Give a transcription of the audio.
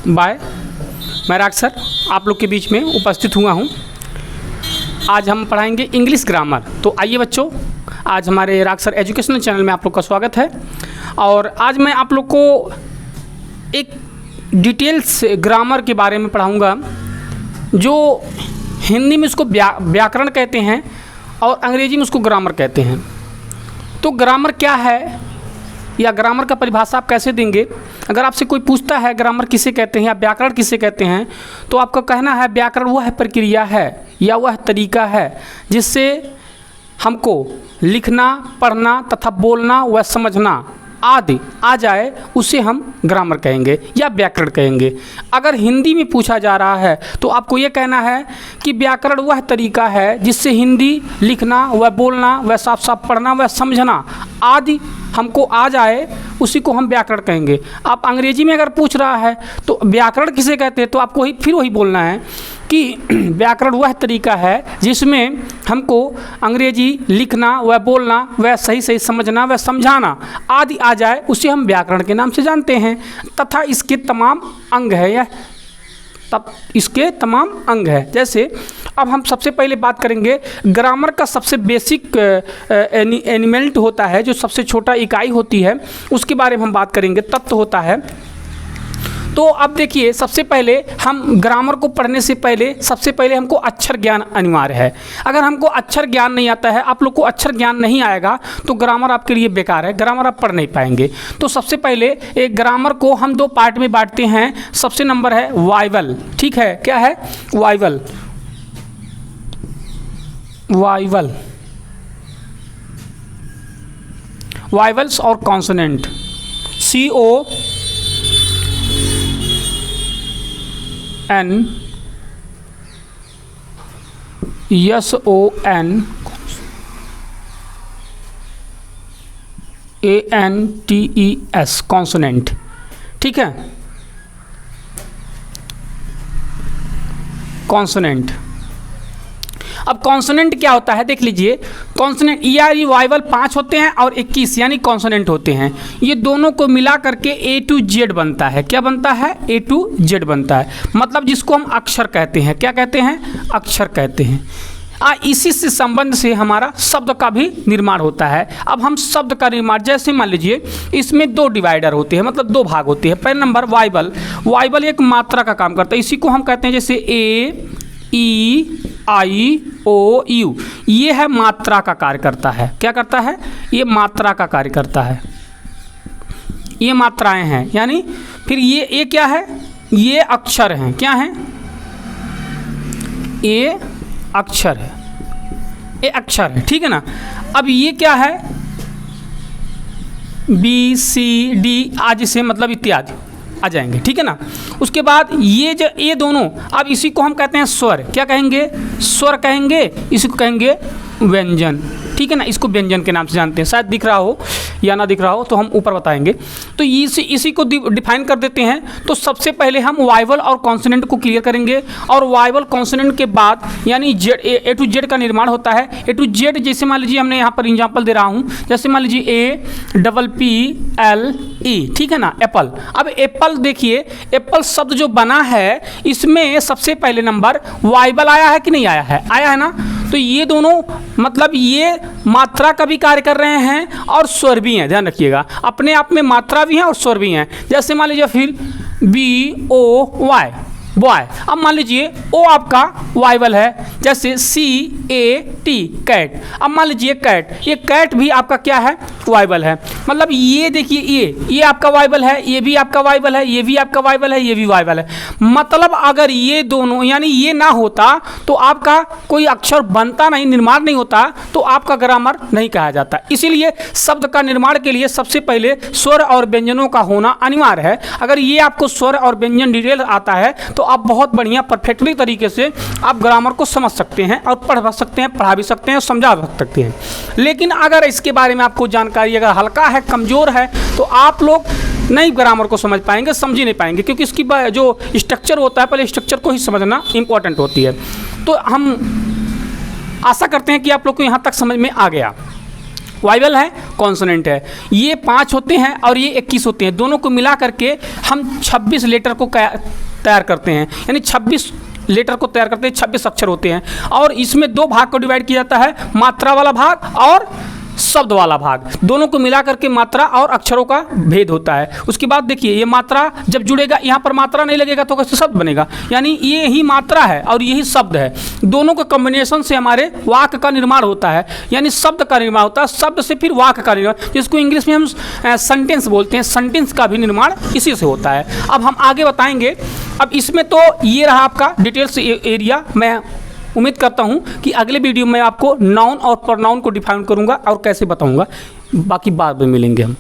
Bye. मैं राग sir आप लोग के बीच में उपस्थित हुआ हूँ। आज हम पढ़ाएंगे इंग्लिश ग्रामर। तो आइए बच्चों, आज हमारे राग सर एजुकेशनल चैनल में आप लोग का स्वागत है। और आज मैं आप लोग को एक डिटेल्स ग्रामर के बारे में पढ़ाऊँगा, जो हिंदी में उसको व्याकरण कहते हैं और अंग्रेजी में उसको ग्रामर कहते हैं। तो ग्रामर क्या है या ग्रामर का परिभाषा आप कैसे देंगे? अगर आपसे कोई पूछता है ग्रामर किसे कहते हैं या व्याकरण किसे कहते हैं, तो आपका कहना है व्याकरण वह प्रक्रिया है या वह तरीका है जिससे हमको लिखना, पढ़ना तथा बोलना व समझना आदि आ जाए, उसे हम ग्रामर कहेंगे या व्याकरण कहेंगे। अगर हिंदी में पूछा जा रहा है तो आपको ये कहना है कि व्याकरण वह तरीका है जिससे हिंदी लिखना व बोलना व साफ साफ पढ़ना व समझना आदि हमको आ जाए, उसी को हम व्याकरण कहेंगे। आप अंग्रेजी में अगर पूछ रहा है तो व्याकरण किसे कहते हैं, तो आपको फिर वही बोलना है कि व्याकरण वह तरीका है जिसमें हमको अंग्रेजी लिखना व बोलना व सही सही समझना व समझाना आदि आ जाए, उसे हम व्याकरण के नाम से जानते हैं। तथा इसके तमाम अंग है या तब इसके तमाम अंग है। जैसे अब हम सबसे पहले बात करेंगे ग्रामर का सबसे बेसिक एलिमेंट होता है, जो सबसे छोटा इकाई होती है, उसके बारे में हम बात करेंगे, तत्व होता है। तो अब देखिए, सबसे पहले हम ग्रामर को पढ़ने से पहले सबसे पहले हमको अक्षर ज्ञान अनिवार्य है। अगर हमको अक्षर ज्ञान नहीं आता है, आप लोग को अक्षर ज्ञान नहीं आएगा, तो ग्रामर आपके लिए बेकार है, ग्रामर आप पढ़ नहीं पाएंगे। तो सबसे पहले एक ग्रामर को हम दो पार्ट में बांटते हैं। सबसे नंबर है वाइवल, ठीक है, क्या है वाइवल? वाइवल, वाइवल्स और कॉन्सोनेंट, CONSONANTES, कॉन्सोनेंट, ठीक है, कॉन्सोनेंट। अब कॉन्सोनेंट क्या होता है देख लीजिए। कॉन्सोनेंट या वाइवल 5 होते हैं और 21 यानी कॉन्सोनेंट होते हैं। ये दोनों को मिला करके A to Z बनता है। क्या बनता है? A to Z बनता है, मतलब जिसको हम अक्षर कहते हैं। क्या कहते हैं? अक्षर कहते हैं। इसी से संबंध से हमारा शब्द का भी निर्माण होता है। अब हम शब्द का निर्माण, जैसे मान लीजिए इसमें दो डिवाइडर होते हैं, मतलब दो भाग होते हैं। पहले नंबर वाइवल, वाइवल एक मात्रा का काम करता है। इसी को हम कहते हैं जैसे A-E-I-O-U, ये है मात्रा का कार्य करता है। क्या करता है? ये मात्रा का कार्य करता है। ये मात्राएं हैं, यानी फिर ये क्या है? ये अक्षर हैं। क्या हैं? ये अक्षर है, ये अक्षर है, ठीक है ना। अब ये क्या है? B-C-D आदि से मतलब इत्यादि आ जाएंगे, ठीक है ना। उसके बाद ये दोनों, अब इसी को हम कहते हैं स्वर। क्या कहेंगे? स्वर कहेंगे। इसी को कहेंगे व्यंजन, ठीक है ना। इसको व्यंजन के नाम से जानते हैं। शायद दिख रहा हो या ना दिख रहा हो तो हम ऊपर बताएंगे। तो इसी को डिफाइन कर देते हैं। तो सबसे पहले हम वाइवल और कॉन्सोनेंट को क्लियर करेंगे, और वाइवल कॉन्सोनेंट के बाद यानी A to Z का निर्माण होता है। A to Z, जैसे मान लीजिए हमने यहाँ पर एग्जाम्पल दे रहा हूँ, जैसे मान लीजिए APPLE, ठीक है ना, एप्पल। अब एप्पल देखिए, एप्पल शब्द जो बना है इसमें सबसे पहले नंबर वाइवल आया है कि नहीं आया है? आया है ना। तो ये दोनों मतलब ये मात्रा का भी कार्य कर रहे हैं और स्वर भी हैं। ध्यान रखिएगा, अपने आप में मात्रा भी हैं और स्वर भी हैं। जैसे मान लीजिए फिर BOY, बॉय। अब मान लीजिए O आपका वाइवल है, जैसे CAT, कैट। अब मान लीजिए कैट, ये कैट भी आपका क्या है? वाइवल है। मतलब ये देखिए, ये आपका वाइवल है, ये भी आपका वाइवल है, ये भी आपका वाइवल है, ये भी वाइवल है। मतलब अगर ये दोनों यानी ये ना होता तो आपका कोई अक्षर बनता नहीं, निर्माण नहीं होता, तो आपका ग्रामर नहीं कहा जाता। इसीलिए शब्द का निर्माण के लिए सबसे पहले स्वर और व्यंजनों का होना अनिवार्य है। अगर ये आपको स्वर और व्यंजन डिटेल आता है तो आप बहुत बढ़िया परफेक्टली तरीके से आप ग्रामर को समझ सकते हैं और पढ़ सकते हैं, पढ़ा भी सकते हैं और समझा सकते हैं। लेकिन अगर इसके बारे में आपको जानकारी अगर हल्का है, कमज़ोर है, तो आप लोग नहीं ग्रामर को समझ पाएंगे, समझ ही नहीं पाएंगे, क्योंकि इसकी जो स्ट्रक्चर होता है पहले स्ट्रक्चर को ही समझना इंपॉर्टेंट होती है। तो हम आशा करते हैं कि आप लोग को यहाँ तक समझ में आ गया। वाइवल है, कॉन्सोनेंट है। ये 5 होते हैं और ये 21 होते हैं। दोनों को मिला करके हम 26 लेटर को तैयार करते हैं, यानी 26 लेटर को तैयार करते हैं, 26 अक्षर होते हैं। और इसमें 2 भाग को डिवाइड किया जाता है, मात्रा वाला भाग और शब्द वाला भाग। दोनों को मिला करके मात्रा और अक्षरों का भेद होता है। उसके बाद देखिए, ये मात्रा जब जुड़ेगा, यहाँ पर मात्रा नहीं लगेगा तो कैसे शब्द बनेगा, यानी ये ही मात्रा है और यही शब्द है। दोनों के कॉम्बिनेशन से हमारे वाक्य का निर्माण होता है, यानी शब्द का निर्माण होता है, शब्द से फिर वाक्य का निर्माण, जिसको इंग्लिश में हम सेंटेंस बोलते हैं। सेंटेंस का भी निर्माण इसी से होता है। अब हम आगे बताएंगे। अब इसमें तो ये रहा आपका डिटेल्स एरिया। मैं उम्मीद करता हूँ कि अगले वीडियो में आपको नाउन और प्रोनाउन को डिफाइन करूँगा और कैसे बताऊँगा, बाकी बाद में मिलेंगे हम।